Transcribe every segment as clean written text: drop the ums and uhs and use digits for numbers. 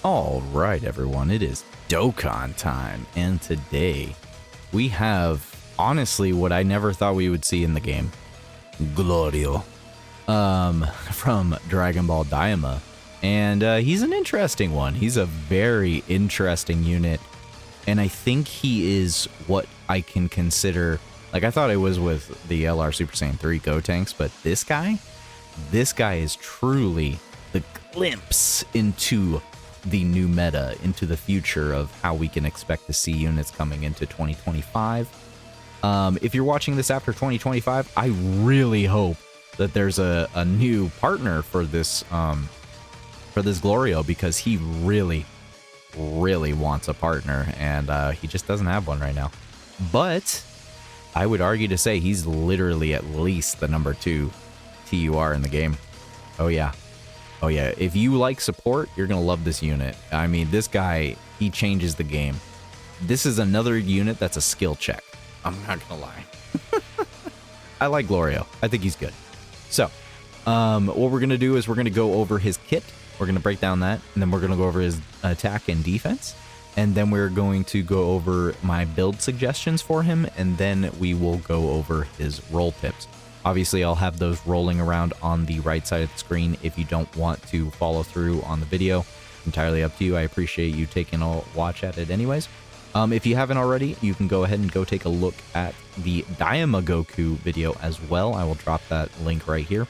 All right, everyone, it is Dokkan time, and today we have, honestly, what I never thought we would see in the game, Glorio, from Dragon Ball Daima, and he's an interesting one. He's a very interesting unit, and I think he is what I can consider, like I thought it was with the LR Super Saiyan 3 Gotenks, but this guy is truly the glimpse into the new meta, into the future of how we can expect to see units coming into 2025. If you're watching this after 2025, I really hope that there's a new partner for this Glorio, because he really wants a partner, and he just doesn't have one right now. But I would argue to say he's literally at least the number 2 TUR in the game. Oh yeah. Oh yeah, if you like support, you're going to love this unit. I mean, this guy, he changes the game. This is another unit that's a skill check. I'm not going to lie. I like Glorio. I think he's good. So, what we're going to do is we're going to go over his kit. We're going to break down that, and then we're going to go over his attack and defense. And then we're going to go over my build suggestions for him, and then we will go over his roll tips. Obviously, I'll have those rolling around on the right side of the screen if you don't want to follow through on the video. Entirely up to you. I appreciate you taking a watch at it anyways. If you haven't already, you can go ahead and go take a look at the Daima Goku video as well. I will drop that link right here.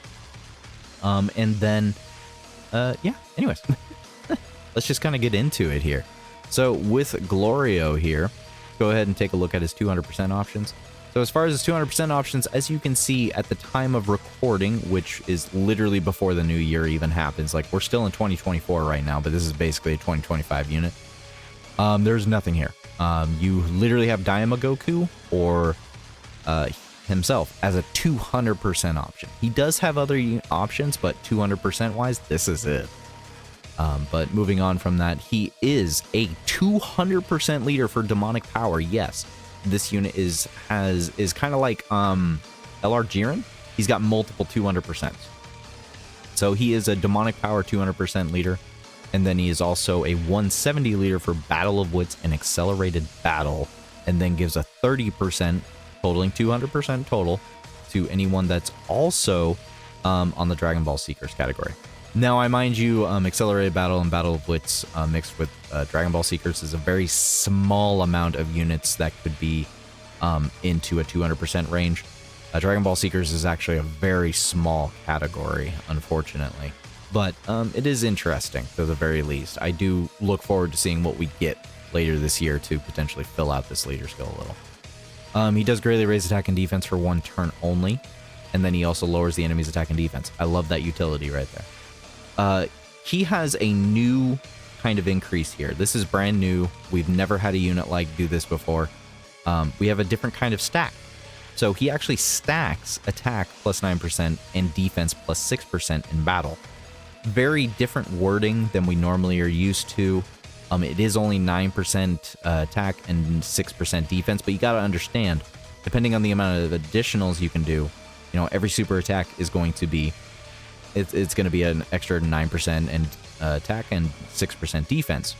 And then, yeah, anyways, let's just kind of get into it here. So with Glorio here, go ahead and take a look at his 200% options. So as far as his 200% options, as you can see at the time of recording, which is literally before the new year even happens, like we're still in 2024 right now, but this is basically a 2025 unit. There's nothing here. You literally have Daima Goku or himself as a 200% option. He does have other options, but 200% wise, this is it. But moving on from that, he is a 200% leader for demonic power. Yes. This unit is kind of like LR Jiren. He's got multiple 200%. So he is a demonic power 200% leader, and then he is also a 170 leader for Battle of Wits and Accelerated Battle, and then gives a 30%, totaling 200% total, to anyone that's also on the Dragon Ball Seekers category. Now, I mind you, Accelerated Battle and Battle of Wits mixed with Dragon Ball Seekers is a very small amount of units that could be into a 200% range. Dragon Ball Seekers is actually a very small category, unfortunately. But it is interesting, to the very least. I do look forward to seeing what we get later this year to potentially fill out this leader skill a little. He does greatly raise attack and defense for 1 turn only, and then he also lowers the enemy's attack and defense. I love that utility right there. He has a new kind of increase here. This is brand new. We've never had a unit like do this before. We have a different kind of stack. So he actually stacks attack plus 9% and defense plus 6% in battle. Very different wording than we normally are used to. It is only 9% attack and 6% defense, but you got to understand, depending on the amount of additionals you can do, you know, every super attack is going to be it's going to be an extra 9% and attack and 6% defense.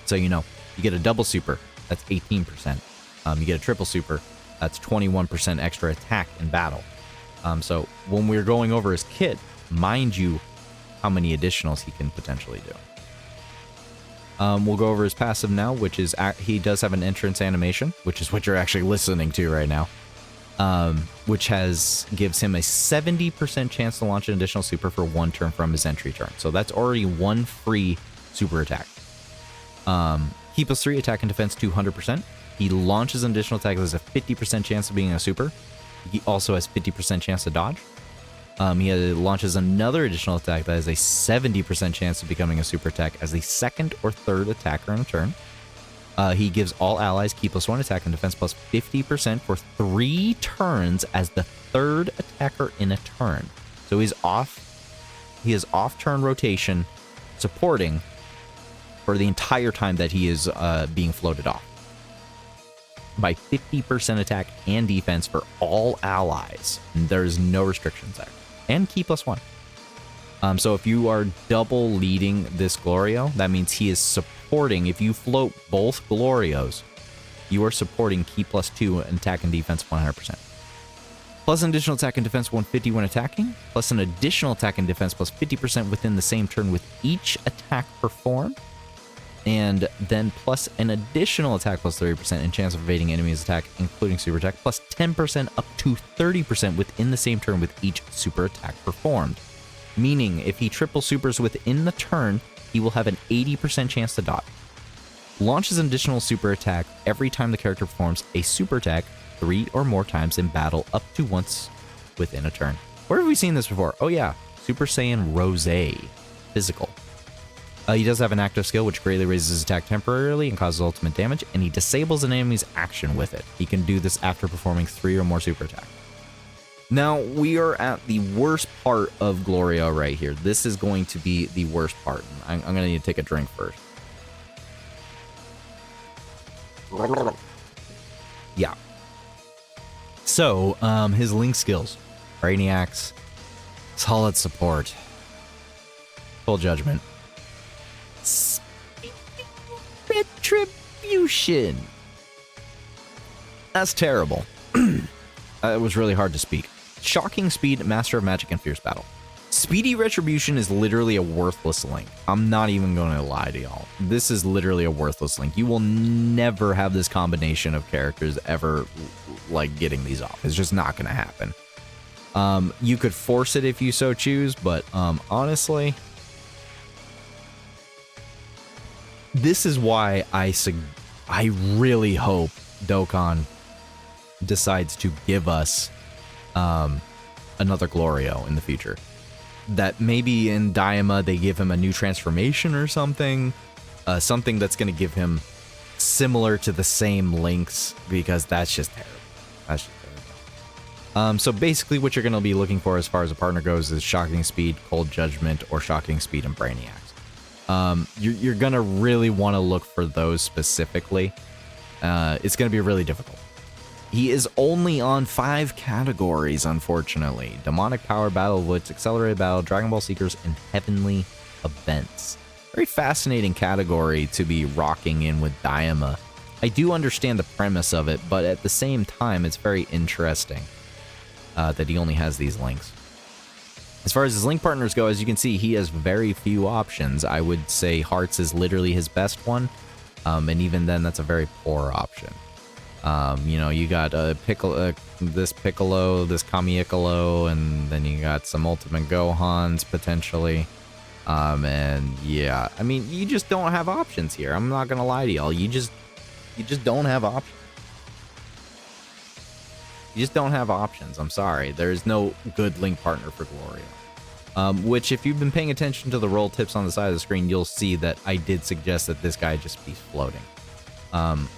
So, you know, you get a double super, that's 18%. You get a triple super, that's 21% extra attack in battle. So when we're going over his kit, mind you how many additionals he can potentially do. We'll go over his passive now, which is he does have an entrance animation, which is what you're actually listening to right now. Which gives him a 70% chance to launch an additional super for 1 turn from his entry turn. So that's already 1 free super attack. He plus 3 attack and defense 200%. He launches an additional attack that has a 50% chance of being a super. He also has 50% chance to dodge. He launches another additional attack that has a 70% chance of becoming a super attack as the 2nd or 3rd attacker in a turn. He gives all allies key plus 1 attack and defense plus 50% for 3 turns as the 3rd attacker in a turn. So he is off turn rotation supporting for the entire time that he is being floated off. By 50% attack and defense for all allies. And there's no restrictions there. And key plus 1. So if you are double leading this Glorio, that means he is supporting. If you float both Glorios, you are supporting Ki +2 and attack and defense 100%. Plus an additional attack and defense 150 when attacking, plus an additional attack and defense plus 50% within the same turn with each attack performed, and then plus an additional attack plus 30% and chance of evading enemy's attack, including super attack, plus 10% up to 30% within the same turn with each super attack performed. Meaning, if he triple supers within the turn, he will have an 80% chance to dodge. Launches an additional super attack every time the character performs a super attack 3 or more times in battle up to once within a turn. Where have we seen this before? Oh yeah, Super Saiyan Rose Physical. He does have an active skill which greatly raises his attack temporarily and causes ultimate damage, and he disables an enemy's action with it. He can do this after performing 3 or more super attacks. Now, we are at the worst part of Glorio right here. This is going to be the worst part. I'm going to need to take a drink first. Yeah. So, his Link skills. Brainiacs. Solid support. Full Judgment. Retribution. That's terrible. It was really hard to speak. Shocking Speed, Master of Magic, and Fierce Battle. Speedy Retribution is literally a worthless Link. I'm not even going to lie to y'all. This is literally a worthless Link. You will never have this combination of characters ever, like, getting these off. It's just not going to happen. You could force it if you so choose, but honestly, this is why I really hope Dokkan decides to give us another Glorio in the future. That maybe in Daima they give him a new transformation or something. Something that's going to give him similar to the same links, because that's just terrible. That's just terrible. So basically what you're going to be looking for as far as a partner goes is Shocking Speed, Cold Judgment, or Shocking Speed and Brainiacs. You're going to really want to look for those specifically. It's going to be really difficult. He is only on 5 categories, unfortunately. Demonic Power, Battle Blitz, Accelerated Battle, Dragon Ball Seekers, and Heavenly Events. Very fascinating category to be rocking in with Daima. I do understand the premise of it, but at the same time, it's very interesting that he only has these links. As far as his link partners go, as you can see, he has very few options. I would say Hearts is literally his best one, and even then, that's a very poor option. You know, you got this Piccolo, this Kamiikolo, and then you got some Ultimate Gohans potentially. And yeah, I mean, you just don't have options here. I'm not gonna lie to y'all. You just don't have options. You just don't have options. I'm sorry. There's no good link partner for Glorio. Which, if you've been paying attention to the roll tips on the side of the screen, you'll see that I did suggest that this guy just be floating.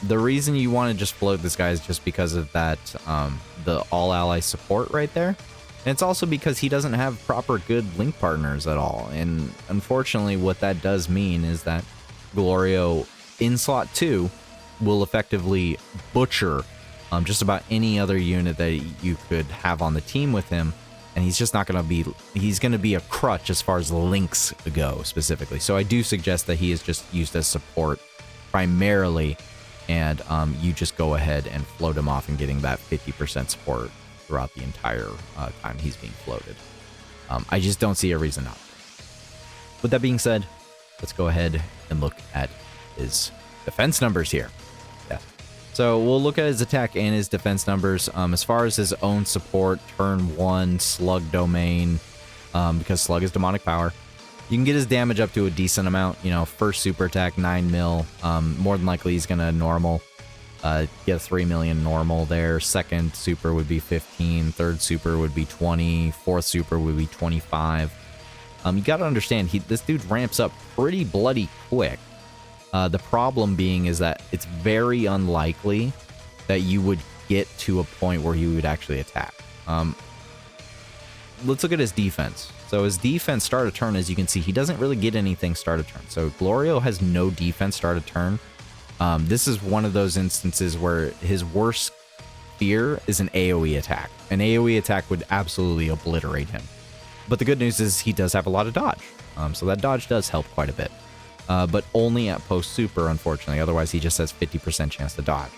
The reason you want to just float this guy is just because of that, the all-ally support right there. And it's also because he doesn't have proper good link partners at all. And unfortunately, what that does mean is that Glorio in slot 2 will effectively butcher just about any other unit that you could have on the team with him. And he's just not going to be, he's going to be a crutch as far as the links go specifically. So I do suggest that he is just used as support primarily, and you just go ahead and float him off and getting that 50% support throughout the entire time he's being floated. I just don't see a reason not to. With that being said, let's go ahead and look at his defense numbers here. Yeah. So we'll look at his attack and his defense numbers. As far as his own support, turn 1, Slug Domain, because Slug is demonic power. You can get his damage up to a decent amount. You know, first super attack, 9 mil. More than likely, he's going to normal. Get a 3 million normal there. Second super would be 15. Third super would be 20. Fourth super would be 25. You got to understand, this dude ramps up pretty bloody quick. The problem being is that it's very unlikely that you would get to a point where he would actually attack. Let's look at his defense. So his defense start of turn, as you can see, he doesn't really get anything start of turn. So Glorio has no defense start of turn. This is one of those instances where his worst fear is an AoE attack. An AoE attack would absolutely obliterate him. But the good news is he does have a lot of dodge. So that dodge does help quite a bit. But only at post-super, unfortunately. Otherwise, he just has 50% chance to dodge.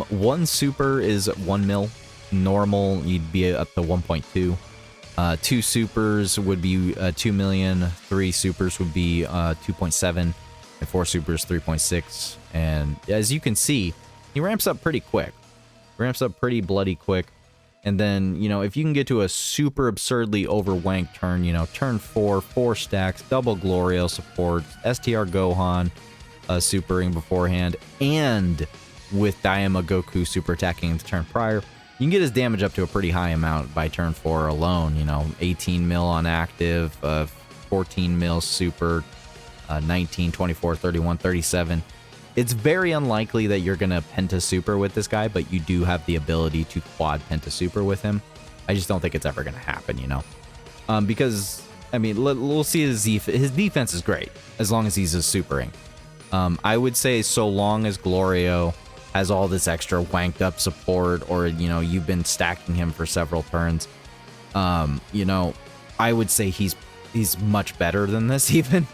One super is 1 mil. Normal, you'd be up to 1.2. 2 supers would be 2 million. 3 supers would be 2.7. And 4 supers, 3.6. And as you can see, he ramps up pretty quick. Ramps up pretty bloody quick. And then, you know, if you can get to a super absurdly overwanked turn, you know, turn 4, 4 stacks, double Glorio support, STR Gohan supering beforehand, and with Daima Goku super attacking the turn prior, you can get his damage up to a pretty high amount by turn 4 alone. You know, 18 mil on active, 14 mil super, 19, 24, 31, 37. It's very unlikely that you're going to Penta Super with this guy, but you do have the ability to quad Penta Super with him. I just don't think it's ever going to happen, you know? Because, I mean, we'll see his defense is great, as long as he's a supering. I would say so long as Glorio has all this extra wanked up support, or, you know, you've been stacking him for several turns, you know, I would say he's much better than this even.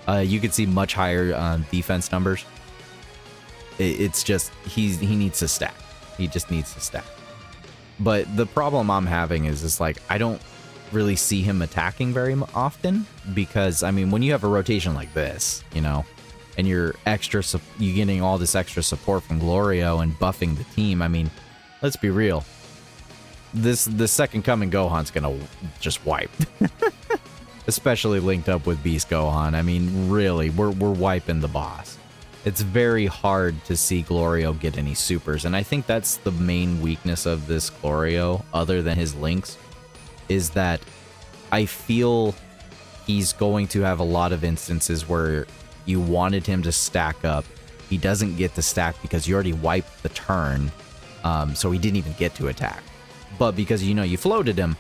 You could see much higher defense numbers. It's just, he needs to stack. He just needs to stack. But the problem I'm having is like, I don't really see him attacking very often, because, I mean, when you have a rotation like this, you know, and you're getting all this extra support from Glorio and buffing the team, I mean, let's be real. The second coming Gohan's gonna just wipe. Especially linked up with Beast Gohan. I mean, really, we're wiping the boss. It's very hard to see Glorio get any supers, and I think that's the main weakness of this Glorio, other than his links, is that I feel he's going to have a lot of instances where you wanted him to stack up. He doesn't get to stack because you already wiped the turn, so he didn't even get to attack. But because, you know, you floated him,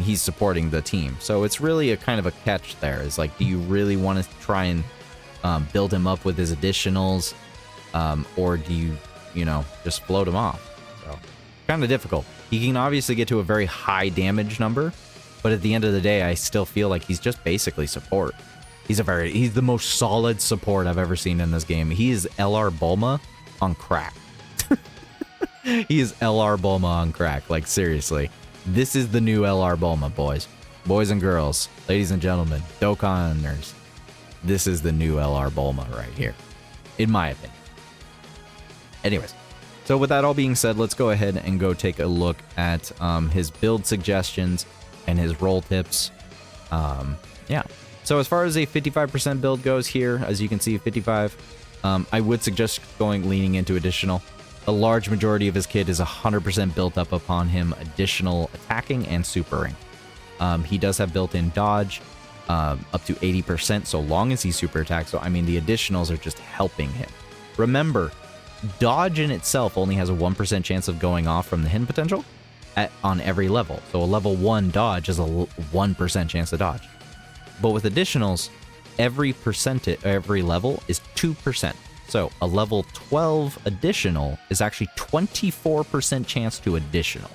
he's supporting the team. So it's really a kind of a catch there. It's like, do you really want to try and build him up with his additionals, or do you know, just float him off? So kind of difficult. He can obviously get to a very high damage number, but at the end of the day, I still feel like he's just basically support. He's the most solid support I've ever seen in this game. He is LR Bulma on crack. He is LR Bulma on crack. Like, seriously. This is the new LR Bulma, boys. Boys and girls, ladies and gentlemen, Dokkaners. This is the new LR Bulma right here, in my opinion. Anyways, so with that all being said, let's go ahead and go take a look at his build suggestions and his roll tips. Yeah. So as far as a 55% build goes here, as you can see, 55, I would suggest leaning into additional. A large majority of his kit is 100% built up upon him additional attacking and supering. He does have built-in dodge, up to 80% so long as he super attacks. So, I mean, the additionals are just helping him. Remember, dodge in itself only has a 1% chance of going off from the hidden potential on every level. So a level 1 dodge is a 1% chance to dodge. But with additionals, every level is 2%. So a level 12 additional is actually 24% chance to additional.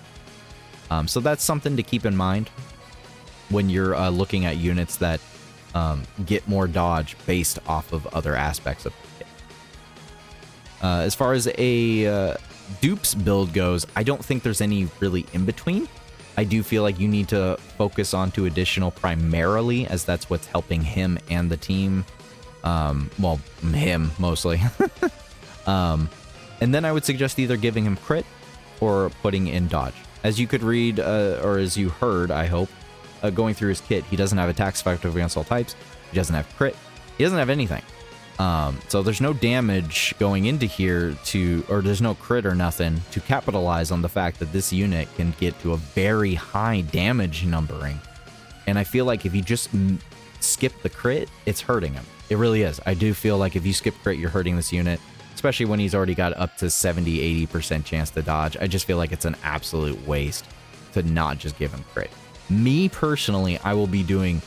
So that's something to keep in mind when you're looking at units that get more dodge based off of other aspects of the kit. As far as a dupes build goes, I don't think there's any really in between. I do feel like you need to focus onto additional primarily, as that's what's helping him and the team. Well, him mostly. And then I would suggest either giving him crit or putting in dodge. As you could read, or as you heard, I hope, going through his kit, he doesn't have attacks effective against all types. He doesn't have crit. He doesn't have anything. So there's no damage going into here or there's no crit or nothing to capitalize on the fact that this unit can get to a very high damage numbering. And I feel like if you just skip the crit, it's hurting him. It really is. I do feel like if you skip crit, you're hurting this unit, especially when he's already got up to 70, 80% chance to dodge. I just feel like it's an absolute waste to not just give him crit. Me personally, I will be doing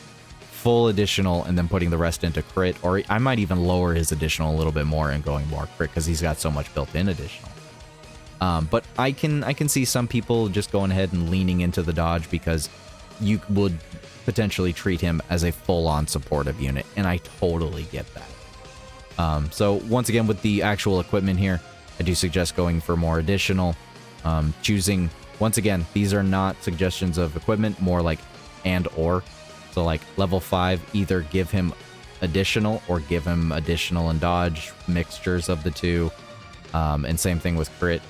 full additional and then putting the rest into crit, or I might even lower his additional a little bit more and going more crit because he's got so much built-in additional. But I can see some people just going ahead and leaning into the dodge because you would potentially treat him as a full-on supportive unit, and I totally get that. So once again, with the actual equipment here, I do suggest going for more additional, choosing, once again, these are not suggestions of equipment, more like and or. So like level 5, either give him additional or give him additional and dodge, mixtures of the two. And same thing with crit.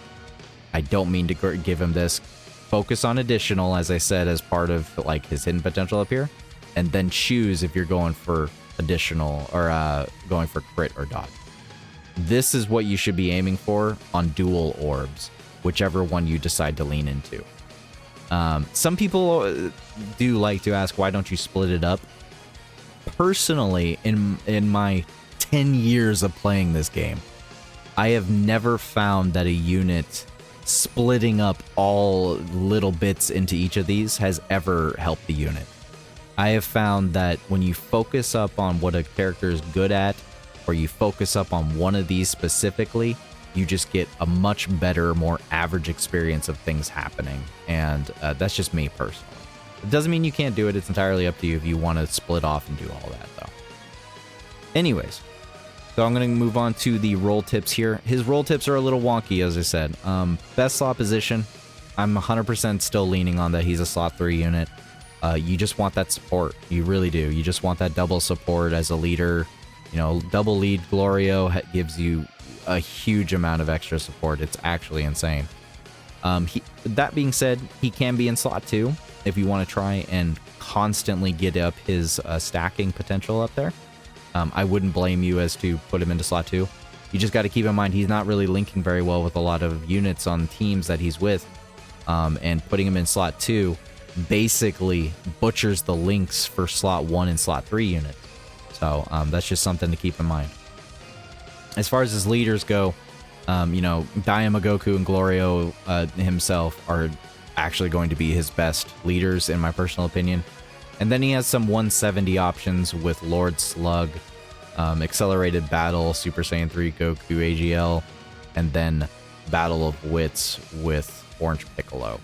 I don't mean to give him this. Focus on additional, as I said, as part of like his hidden potential up here, and then choose if you're going for additional or going for crit or dodge. This is what you should be aiming for on dual orbs, whichever one you decide to lean into. Some people do like to ask, why don't you split it up? Personally, in my 10 years of playing this game, I have never found that a unit splitting up all little bits into each of these has ever helped the unit. I have found that when you focus up on what a character is good at, or you focus up on one of these specifically, you just get a much better, more average experience of things happening. And that's just me personally. It doesn't mean you can't do it. It's entirely up to you if you want to split off and do all that, though. Anyways, so I'm going to move on to the roll tips here. His roll tips are a little wonky, as I said. Best slot position, I'm 100% still leaning on that he's a slot 3 unit. You just want that support. You really do. You just want that double support as a leader. You know, double lead Glorio gives you a huge amount of extra support. It's actually insane. That being said, he can be in slot 2 if you want to try and constantly get up his stacking potential up there. I wouldn't blame you as to put him into slot 2. You just got to keep in mind he's not really linking very well with a lot of units on teams that he's with, and putting him in slot 2 basically butchers the links for slot 1 and slot 3 units. So that's just something to keep in mind. As far as his leaders go, you know, Daima, Goku, and Glorio himself are actually going to be his best leaders, in my personal opinion. And then he has some 170 options with Lord Slug, Accelerated Battle, Super Saiyan 3, Goku, AGL, and then Battle of Wits with Orange Piccolo.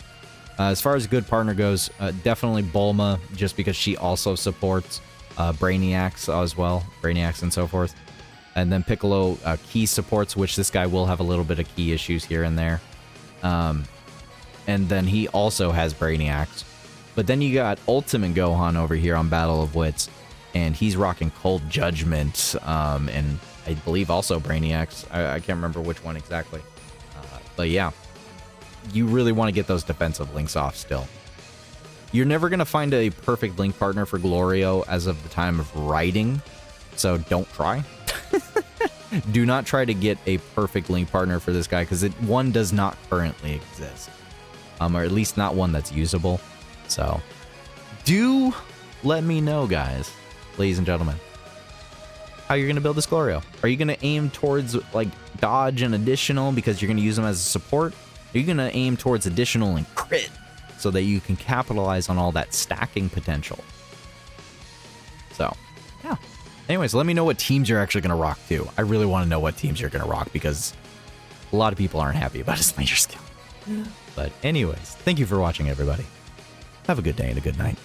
As far as good partner goes, definitely Bulma, just because she also supports Brainiacs as well, Brainiacs and so forth. And then Piccolo key supports, which this guy will have a little bit of key issues here and there. And then he also has Brainiacs. But then you got Ultimate Gohan over here on Battle of Wits, and he's rocking Cold Judgment, and I believe also Brainiacs. I can't remember which one exactly. But yeah, you really want to get those defensive links off still. You're never going to find a perfect link partner for Glorio as of the time of writing, so don't try. Do not try to get a perfect link partner for this guy, because one does not currently exist. Or at least not one that's usable. So, do let me know, guys, ladies and gentlemen, how you're going to build this Glorio. Are you going to aim towards, like, dodge and additional because you're going to use them as a support? Are you going to aim towards additional and crit so that you can capitalize on all that stacking potential? So, yeah. Anyways, let me know what teams you're actually going to rock, too. I really want to know what teams you're going to rock, because a lot of people aren't happy about his major skill. But anyways, thank you for watching, everybody. Have a good day and a good night.